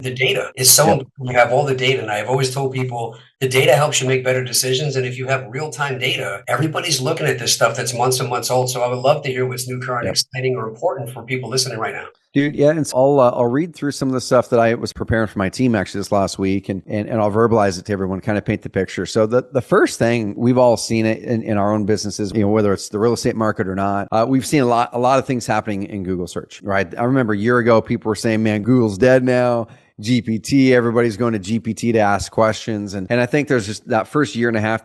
The data is so Yep. important. You have all the data. And I've always told people the data helps you make better decisions. And if you have real-time data, everybody's looking at this stuff that's months and months old. So I would love to hear what's new, current, Yep. exciting, or important for people listening right now. Dude, yeah, and so I'll read through some of the stuff that I was preparing for my team actually this last week, and I'll verbalize it to everyone, kind of paint the picture. So the first thing, we've all seen it in our own businesses, whether it's the real estate market or not. We've seen a lot of things happening in Google search, right? I remember a year ago, people were saying, "Man, Google's dead now." GPT, everybody's going to GPT to ask questions. And I think there's just that first year and a half,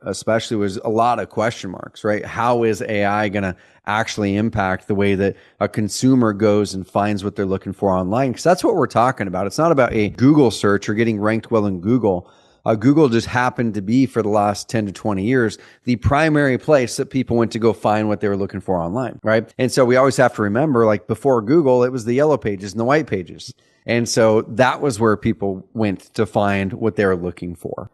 especially, was a lot of question marks, right? How is AI going to actually impact the way that a consumer goes and finds what they're looking for online? Because that's what we're talking about. It's not about a Google search or getting ranked well in Google. Google just happened to be, for the last 10 to 20 years, the primary place that people went to go find what they were looking for online, right? And so we always have to remember, like before Google, it was the yellow pages and the white pages. And so that was where people went to find what they were looking for.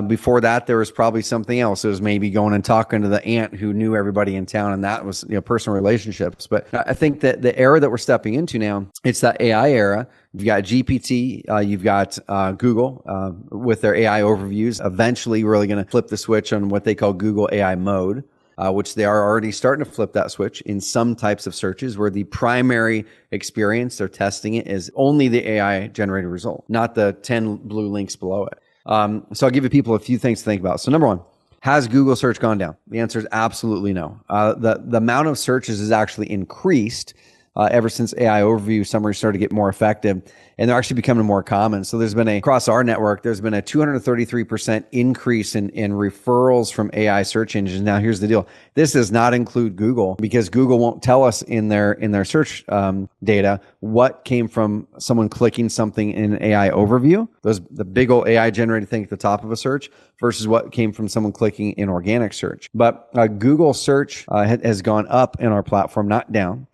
Before that, there was probably something else. It was maybe going and talking to the aunt who knew everybody in town, and that was personal relationships. But I think that the era that we're stepping into now, it's that AI era. You've got GPT, you've got Google with their AI overviews. Eventually, really going to flip the switch on what they call Google AI mode. Which they are already starting to flip that switch in some types of searches, where the primary experience they're testing it is only the AI generated result, not the 10 blue links below it. So I'll give you people a few things to think about. So number one, has Google search gone down? The answer is absolutely no. The amount of searches has actually increased ever since AI overview summary started to get more effective, and they're actually becoming more common. So there's been across our network, there's been a 233% increase in referrals from AI search engines. Now, here's the deal. This does not include Google, because Google won't tell us in their search data what came from someone clicking something in an AI overview, the big old AI generated thing at the top of a search, versus what came from someone clicking in organic search. But Google search has gone up in our platform, not down.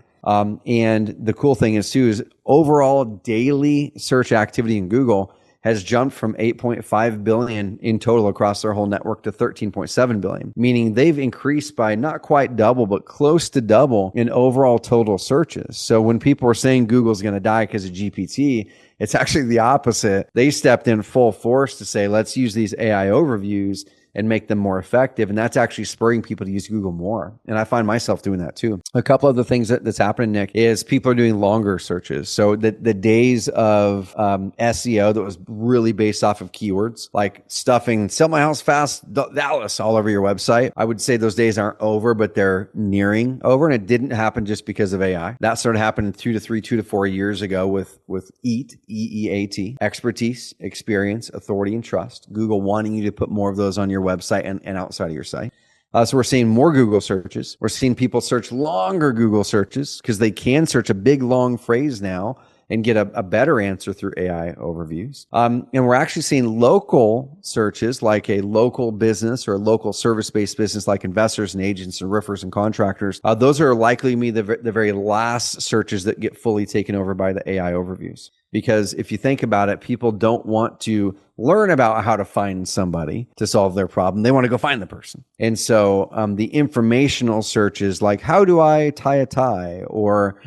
And the cool thing is too, is overall daily search activity in Google has jumped from 8.5 billion in total across their whole network to 13.7 billion, meaning they've increased by not quite double, but close to double in overall total searches. So when people are saying Google's going to die because of GPT, it's actually the opposite. They stepped in full force to say, let's use these AI overviews and make them more effective. And that's actually spurring people to use Google more. And I find myself doing that too. A couple of the things that's happening, Nick, is people are doing longer searches. So the days of SEO that was really based off of keywords, like stuffing "sell my house fast Dallas" all over your website, I would say those days aren't over, but they're nearing over. And it didn't happen just because of AI. That started happening 2 to 4 years ago with EAT, EEAT, expertise, experience, authority, and trust. Google wanting you to put more of those on your website and outside of your site. So we're seeing more Google searches. We're seeing people search longer Google searches because they can search a big, long phrase now and get a better answer through AI overviews. And we're actually seeing local searches, like a local business or a local service-based business like investors and agents and roofers and contractors. Those are likely to be the very last searches that get fully taken over by the AI overviews. Because if you think about it, people don't want to learn about how to find somebody to solve their problem. They want to go find the person. And so the informational searches, like how do I tie a tie, or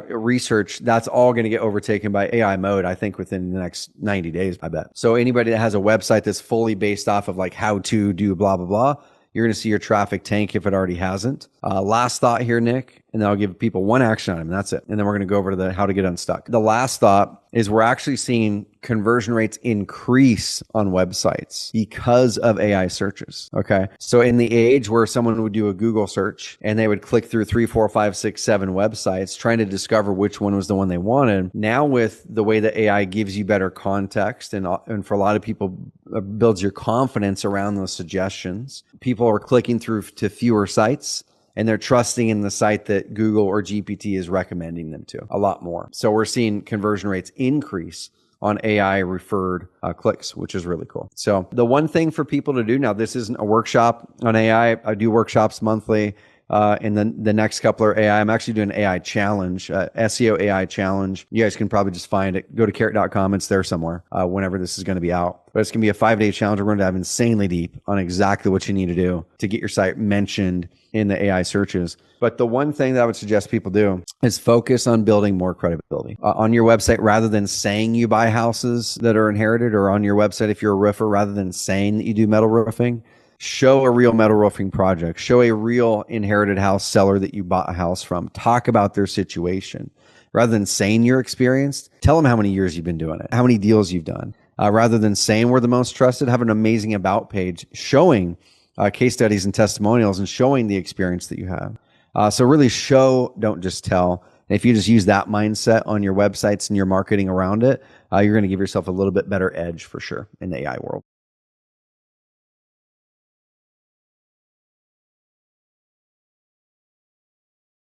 research, that's all going to get overtaken by AI mode, I think, within the next 90 days, I bet. So anybody that has a website that's fully based off of like how to do blah, blah, blah, you're going to see your traffic tank if it already hasn't. Last thought here, Nick, and then I'll give people one action item, and that's it. And then we're going to go over to the how to get unstuck. The last thought is we're actually seeing conversion rates increase on websites because of AI searches. Okay. So in the age where someone would do a Google search and they would click through 3, 4, 5, 6, 7 websites trying to discover which one was the one they wanted. Now with the way that AI gives you better context and for a lot of people builds your confidence around those suggestions, people are clicking through to fewer sites, and they're trusting in the site that Google or GPT is recommending them to a lot more. So we're seeing conversion rates increase on AI referred clicks, which is really cool. So the one thing for people to do now, this isn't a workshop on AI. I do workshops monthly. And then the next couple are AI. I'm actually doing an AI challenge, SEO AI challenge. You guys can probably just find it. Go to carrot.com. It's there somewhere whenever this is going to be out. But it's going to be a 5-day challenge. We're going to dive insanely deep on exactly what you need to do to get your site mentioned in the AI searches. But the one thing that I would suggest people do is focus on building more credibility on your website, rather than saying you buy houses that are inherited, or on your website, if you're a roofer, rather than saying that you do metal roofing. Show a real metal roofing project. Show a real inherited house seller that you bought a house from. Talk about their situation. Rather than saying you're experienced, tell them how many years you've been doing it, how many deals you've done. Rather than saying we're the most trusted, have an amazing about page showing case studies and testimonials and showing the experience that you have. So really show, don't just tell. And if you just use that mindset on your websites and your marketing around it, you're going to give yourself a little bit better edge for sure in the AI world.